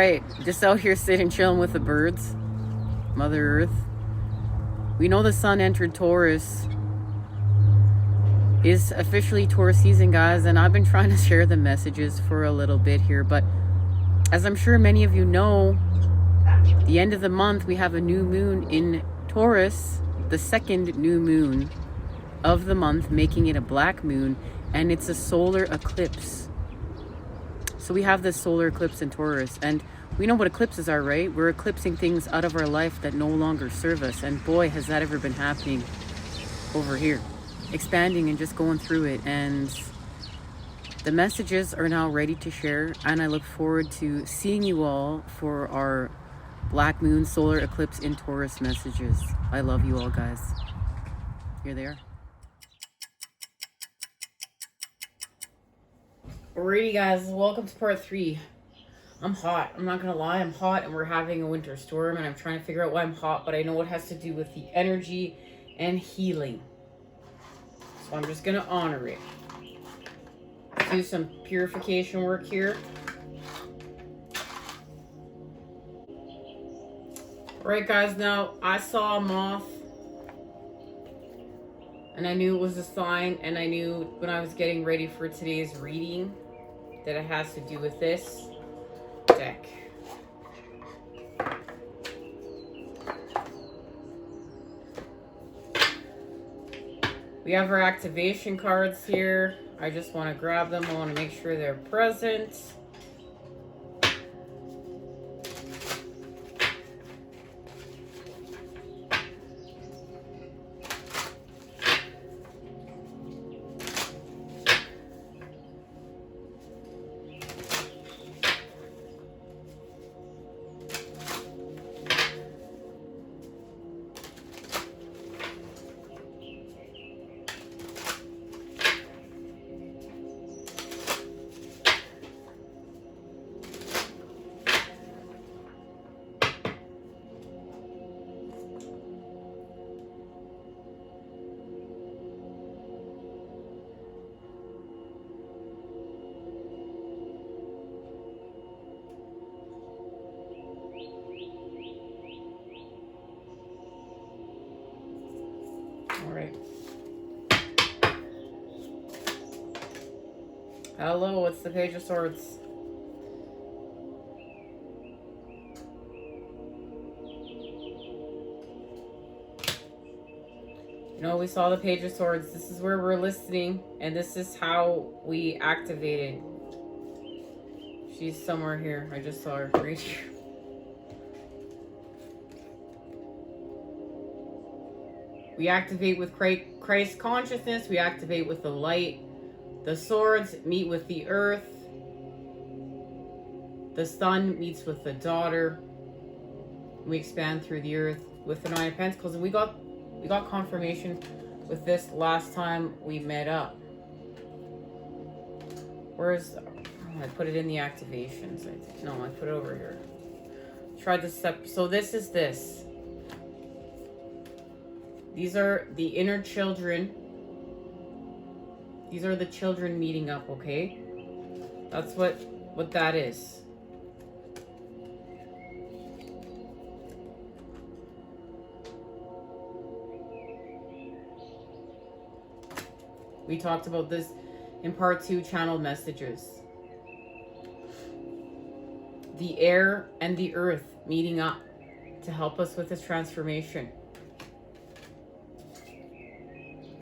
right, just out here sitting chilling with the birds. Mother Earth. We know the sun entered Taurus. Is officially Taurus season, guys, and I've been trying to share the messages for a little bit here, but as I'm sure many of you know, the end of the month we have a new moon in Taurus, the second new moon of the month, making it a black moon, and it's a solar eclipse. So we have this solar eclipse in Taurus, and we know what eclipses are, right? We're eclipsing things out of our life that no longer serve us, and boy, has that ever been happening over here. Expanding and just going through it, and the messages are now ready to share, and I look forward to seeing you all for our black moon solar eclipse in Taurus messages. I love you all, guys. Here they are. Alrighty, guys, welcome to part 3. I'm hot. I'm not gonna lie, I'm hot, and we're having a winter storm, and I'm trying to figure out why I'm hot, but I know it has to do with the energy and healing. So I'm just gonna honor it. Do some purification work here. Alright, guys, now I saw a moth and I knew it was a sign, and I knew when I was getting ready for today's reading that it has to do with this deck. We have our activation cards here. I just want to grab them. I want to make sure they're present. All right. Hello, it's the Page of Swords. You know, we saw the Page of Swords. This is where we're listening, and this is how we activated. She's somewhere here. I just saw her right here. We activate with Christ consciousness. We activate with the light. The swords meet with the earth. The sun meets with the daughter. We expand through the earth with the Nine of Pentacles. And we got confirmation with this last time we met up. Where's... I put it in the activations. No, I put it over here. Tried to step... So this is this. These are the inner children. These are the children meeting up, okay? That's what that is. We talked about this in part 2, channeled messages. The air and the earth meeting up to help us with this transformation.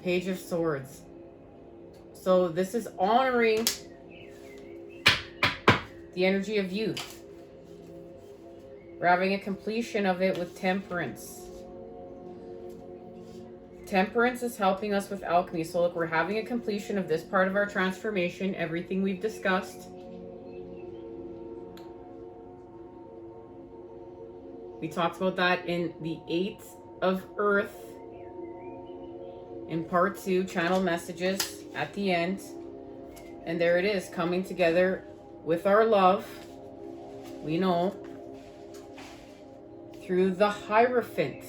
Page of Swords. So this is honoring the energy of youth. We're having a completion of it with Temperance. Temperance is helping us with alchemy. So look, we're having a completion of this part of our transformation, everything we've discussed. We talked about that in the 8th of Earth. In part 2, channel messages at the end. And there it is, coming together with our love. We know. Through the Hierophant.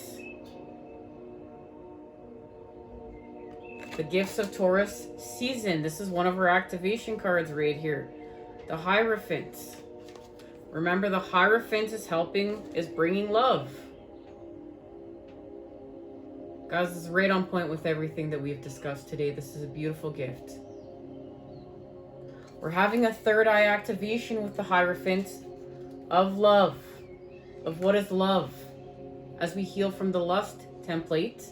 The gifts of Taurus season. This is one of our activation cards right here. The Hierophant. Remember, the Hierophant is bringing love. Guys, this is right on point with everything that we've discussed today. This is a beautiful gift. We're having a third eye activation with the Hierophant of love. Of what is love? As we heal from the lust template.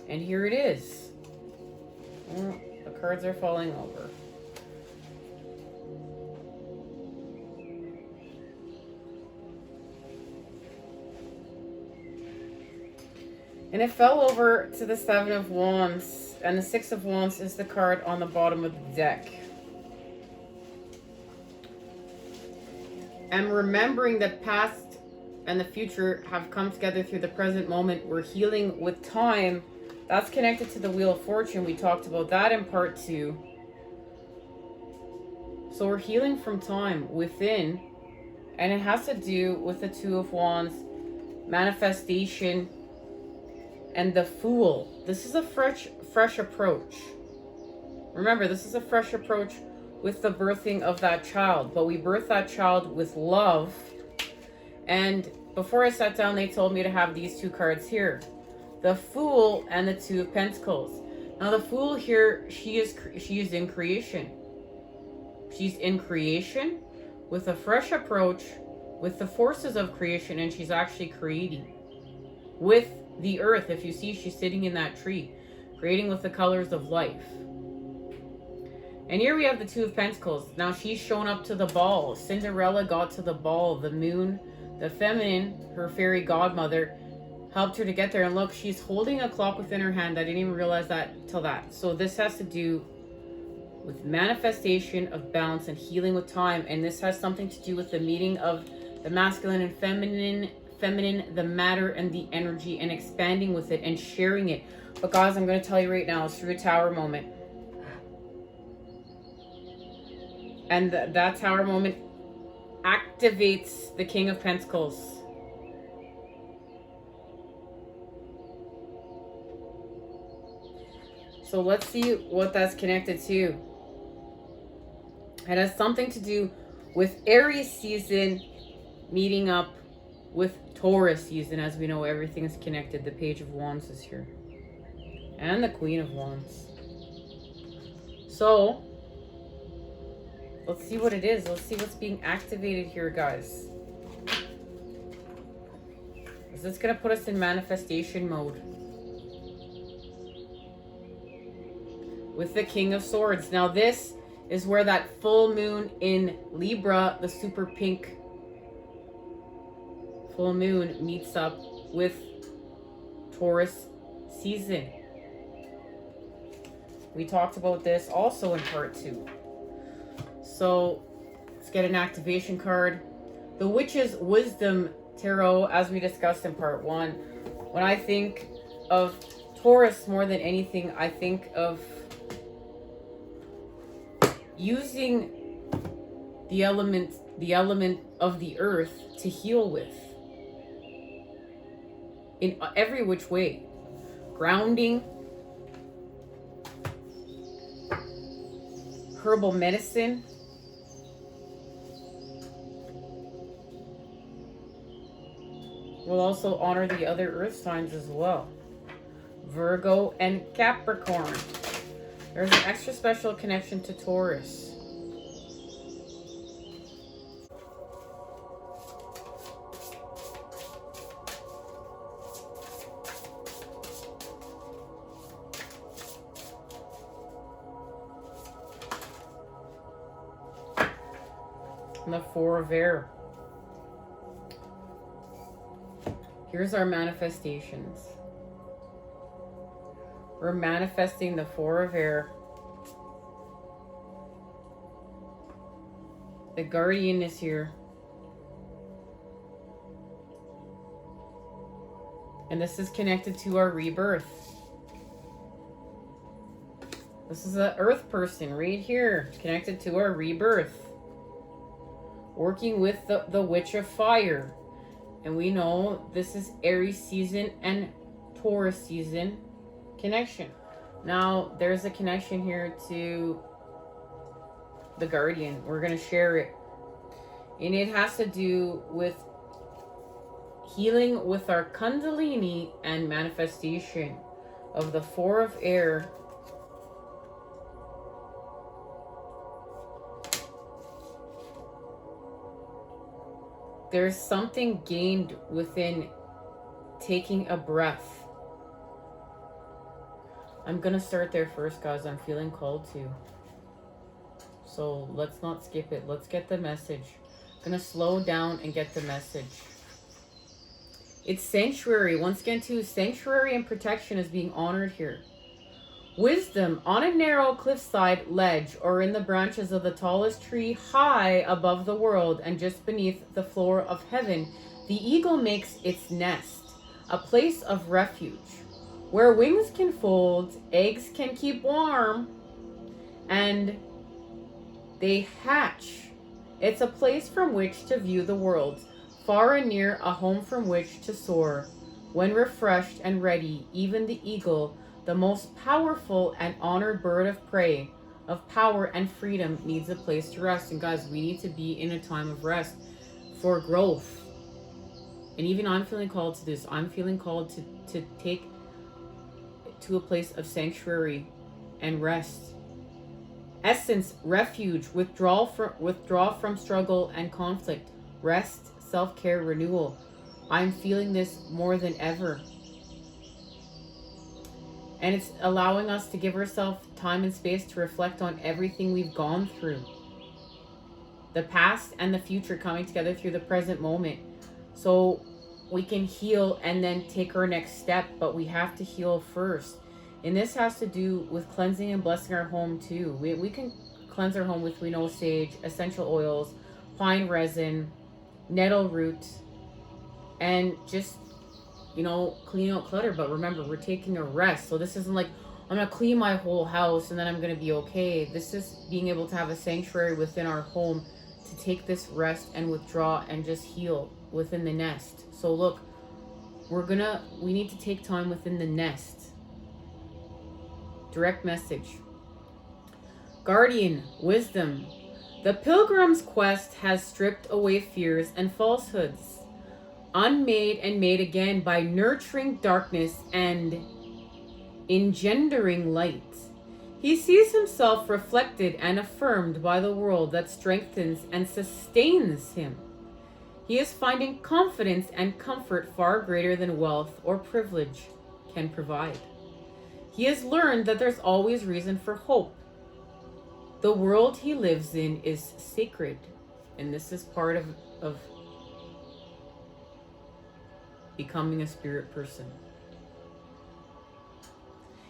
And here it is. Oh, the cards are falling over. And it fell over to the Seven of Wands. And the Six of Wands is the card on the bottom of the deck. And remembering that past and the future have come together through the present moment. We're healing with time. That's connected to the Wheel of Fortune. We talked about that in part 2. So we're healing from time within. And it has to do with the Two of Wands, manifestation, and the Fool. This is a fresh approach. Remember, this is a fresh approach with the birthing of that child. But we birth that child with love. And before I sat down, they told me to have these two cards here. The Fool and the Two of Pentacles. Now the Fool here, she is in creation. She's in creation with a fresh approach with the forces of creation, and she's actually creating with the earth. If you see, she's sitting in that tree, creating with the colors of life. And here we have the Two of Pentacles. Now she's shown up to the ball. Cinderella got to the ball. The moon, the feminine, her fairy godmother, helped her to get there. And look, she's holding a clock within her hand. I didn't even realize that till that. So this has to do with manifestation of balance and healing with time. And this has something to do with the meeting of the masculine and feminine, the matter and the energy, and expanding with it and sharing it. But guys, I'm going to tell you right now, it's through a tower moment. And that tower moment activates the King of Pentacles. So let's see what that's connected to. It has something to do with Aries season meeting up with Taurus season. As we know, everything is connected. The Page of Wands is here. And the Queen of Wands. So let's see what it is. Let's see what's being activated here, guys. Is this going to put us in manifestation mode? With the King of Swords. Now this is where that full moon in Libra, the super pink full moon, meets up with Taurus season. We talked about this also in part 2. So let's get an activation card. The Witch's Wisdom Tarot, as we discussed in part 1. When I think of Taurus more than anything, I think of using the element of the earth to heal with. In every which way. Grounding, herbal medicine, we'll also honor the other earth signs as well. Virgo and Capricorn. There's an extra special connection to Taurus. And the Four of Air. Here's our manifestations. We're manifesting the Four of Air. The Guardian is here. And this is connected to our rebirth. This is an earth person right here, connected to our rebirth. Working with the Witch of Fire. And we know this is Aries season and Taurus season connection. Now, there's a connection here to the Guardian. We're going to share it. And it has to do with healing with our Kundalini and manifestation of the Four of Air. There's something gained within taking a breath. I'm going to start there first, guys. I'm feeling called to. So let's not skip it. Let's get the message. I'm going to slow down and get the message. It's sanctuary. Once again, too, sanctuary and protection is being honored here. Wisdom on a narrow cliffside ledge or in the branches of the tallest tree high above the world and just beneath the floor of heaven, the eagle makes its nest, a place of refuge, where wings can fold, eggs can keep warm, and they hatch. It's a place from which to view the world, far and near, a home from which to soar. When refreshed and ready, even the eagle, the most powerful and honored bird of prey, of power and freedom, needs a place to rest. And guys, we need to be in a time of rest for growth. And even I'm feeling called to this. I'm feeling called to take to a place of sanctuary and rest. Essence, refuge, withdraw from struggle and conflict. Rest, self-care, renewal. I'm feeling this more than ever. And it's allowing us to give ourselves time and space to reflect on everything we've gone through. The past and the future coming together through the present moment. So we can heal and then take our next step, but we have to heal first. And this has to do with cleansing and blessing our home too. We can cleanse our home with, we know, sage, essential oils, pine resin, nettle root, and just, you know, clean out clutter. But remember, we're taking a rest. So this isn't like, I'm going to clean my whole house and then I'm going to be okay. This is being able to have a sanctuary within our home to take this rest and withdraw and just heal within the nest. So look, we need to take time within the nest. Direct message. Guardian, wisdom. The pilgrim's quest has stripped away fears and falsehoods, unmade and made again by nurturing darkness and engendering light. He sees himself reflected and affirmed by the world that strengthens and sustains him. He is finding confidence and comfort far greater than wealth or privilege can provide. He has learned that there's always reason for hope. The world he lives in is sacred, and this is part of becoming a spirit person.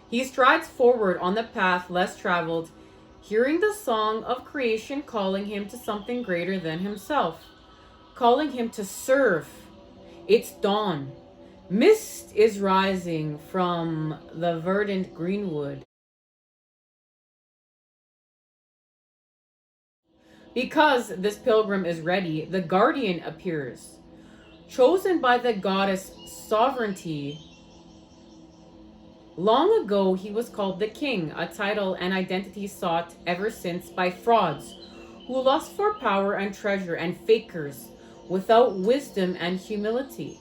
He strides forward on the path less traveled, hearing the song of creation calling him to something greater than himself, calling him to serve. It's dawn. Mist is rising from the verdant greenwood. Because this pilgrim is ready, the guardian appears. Chosen by the goddess sovereignty, long ago he was called the king, a title and identity sought ever since by frauds who lust for power and treasure and fakers without wisdom and humility.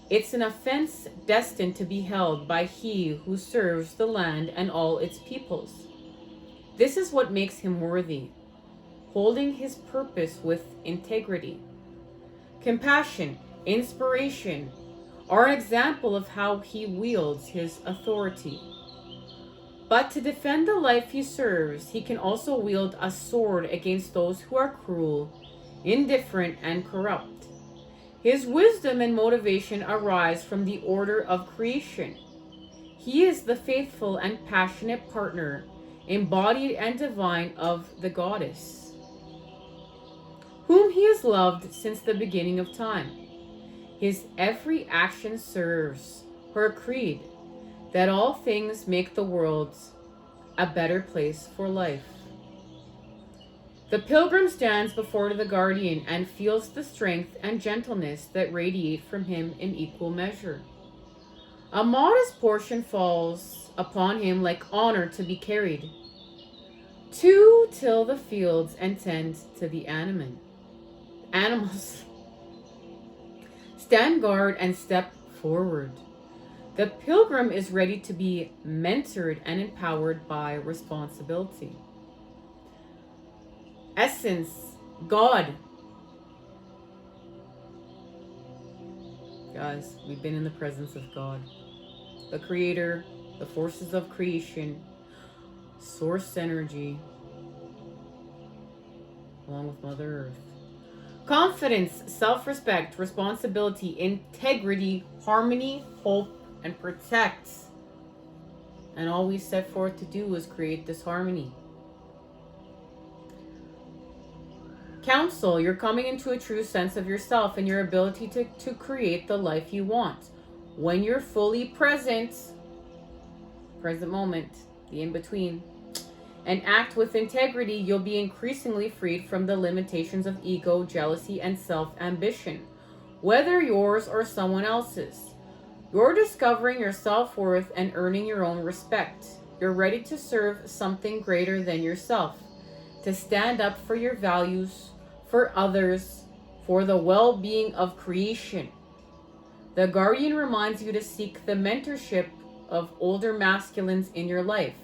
It's an offense destined to be held by he who serves the land and all its peoples. This is what makes him worthy, holding his purpose with integrity. Compassion, inspiration are an example of how he wields his authority. But to defend the life he serves, he can also wield a sword against those who are cruel, indifferent, and corrupt. His wisdom and motivation arise from the order of creation. He is the faithful and passionate partner, embodied and divine of the goddess, whom he has loved since the beginning of time. His every action serves her creed that all things make the world a better place for life. The pilgrim stands before the guardian and feels the strength and gentleness that radiate from him in equal measure. A modest portion falls upon him like honor to be carried. To till the fields and tend to the animals. Stand guard and step forward. The pilgrim is ready to be mentored and empowered by responsibility. Essence, God. Guys, we've been in the presence of God. The Creator, the forces of creation, source energy, along with Mother Earth. Confidence, self-respect, responsibility, integrity, harmony, hope, and protect. And all we set forth to do is create this harmony. Counsel, you're coming into a true sense of yourself and your ability to create the life you want. When you're fully present moment, the in-between, and act with integrity, you'll be increasingly freed from the limitations of ego, jealousy, and self-ambition, whether yours or someone else's. You're discovering your self-worth and earning your own respect. You're ready to serve something greater than yourself, to stand up for your values, for others, for the well-being of creation. The Guardian reminds you to seek the mentorship of older masculines in your life,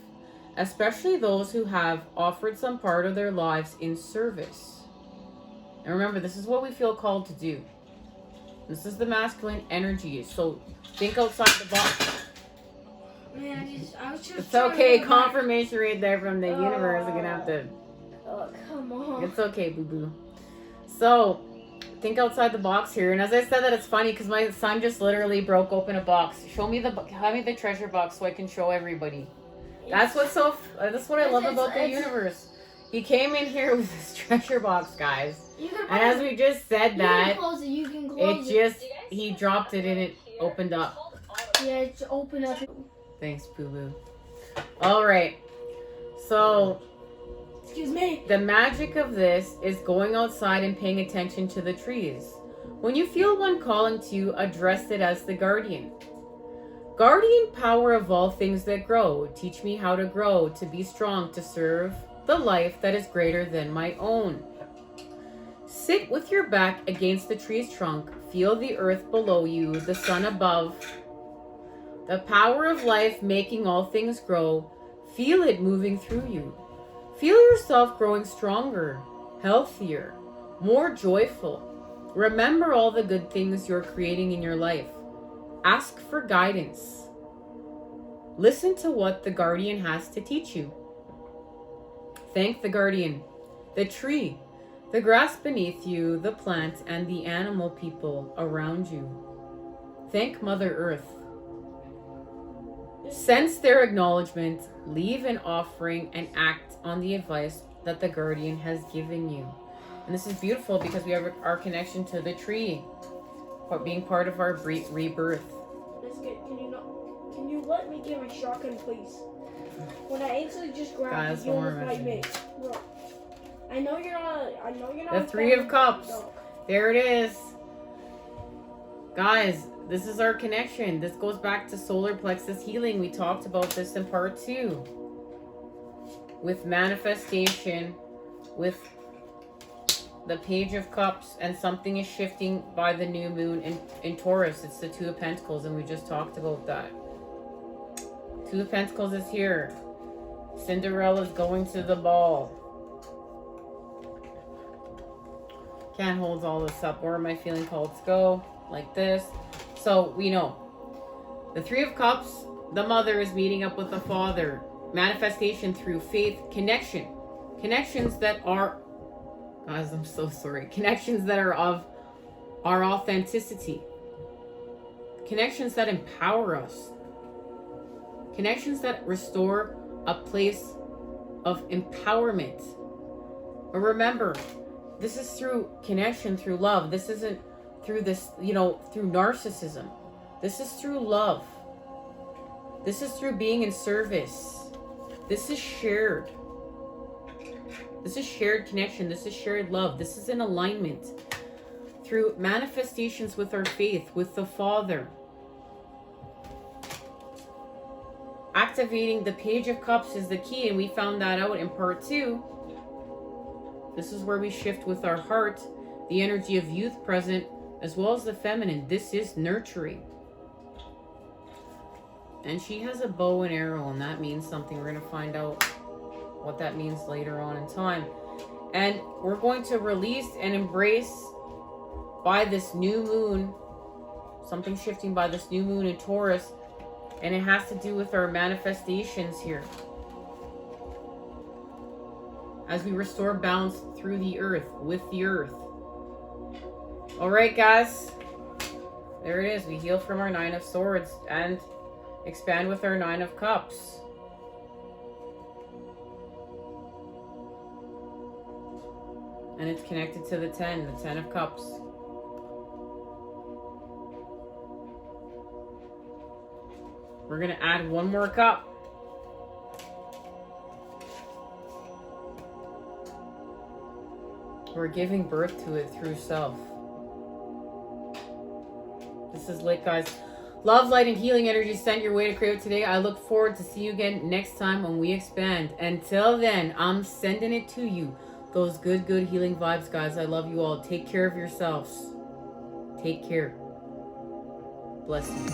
especially those who have offered some part of their lives in service. And remember, this is what we feel called to do. This is the masculine energy, so think outside the box. Man, I was just it's okay, confirmation right there from the universe. We're gonna have to... Oh, come on. It's okay, boo-boo. So, think outside the box here. And as I said that, it's funny because my son just literally broke open a box. Have me the treasure box so I can show everybody. That's what I love about the universe. He came in here with this treasure box, guys. And as we just said that, he dropped it and it opened up. Yeah, it's opened up. Thanks, boo-boo. All right. So, excuse me. The magic of this is going outside and paying attention to the trees. When you feel one calling to you, address it as the guardian. Guardian power of all things that grow, teach me how to grow, to be strong, to serve the life that is greater than my own. Sit with your back against the tree's trunk, feel the earth below you, the sun above, the power of life making all things grow, feel it moving through you. Feel yourself growing stronger, healthier, more joyful. Remember all the good things you're creating in your life. Ask for guidance. Listen to what the guardian has to teach you. Thank the guardian, the tree, the grass beneath you, the plant, and the animal people around you. Thank Mother Earth. Sense their acknowledgement, leave an offering, and act on the advice that the guardian has given you. And this is beautiful because we have our connection to the tree, being part of our rebirth. Can you let me get my shotgun, please? When I actually just grabbed you with my mate. Look, I know you're not. The Three of Cups. There it is. Guys, this is our connection. This goes back to solar plexus healing. We talked about this in part 2. With manifestation, with the Page of Cups, and something is shifting by the new moon in Taurus. It's the Two of Pentacles, and we just talked about that. Two of Pentacles is here. Cinderella's going to the ball. Can't hold all this up. Where am I feeling called to go? Like this. So we know the Three of Cups, the mother is meeting up with the father. Manifestation through faith, connection. Connections that are, guys, I'm so sorry. Connections that are of our authenticity. Connections that empower us. Connections that restore a place of empowerment. But remember, this is through connection, through love. This isn't through this, through narcissism. This is through love. This is through being in service. This is shared. This is shared connection. This is shared love. This is an alignment through manifestations with our faith, with the Father. activating the Page of Cups is the key, and we found that out in part 2. This is where we shift with our heart, the energy of youth present, as well as the feminine. This is nurturing. And she has a bow and arrow, and that means something. We're going to find out what that means later on in time. And we're going to release and embrace by this new moon, something shifting by this new moon in Taurus, and it has to do with our manifestations here. As we restore balance through the earth, with the earth. All right, guys. There it is. We heal from our 9 of Swords and expand with our 9 of Cups. And it's connected to the 10 of Cups. We're going to add one more cup. We're giving birth to it through self. This is lit, guys. Love, light, and healing energy sent your way to create today. I look forward to see you again next time when we expand. Until then, I'm sending it to you. Those good healing vibes, guys. I love you all. Take care of yourselves. Take care. Bless you.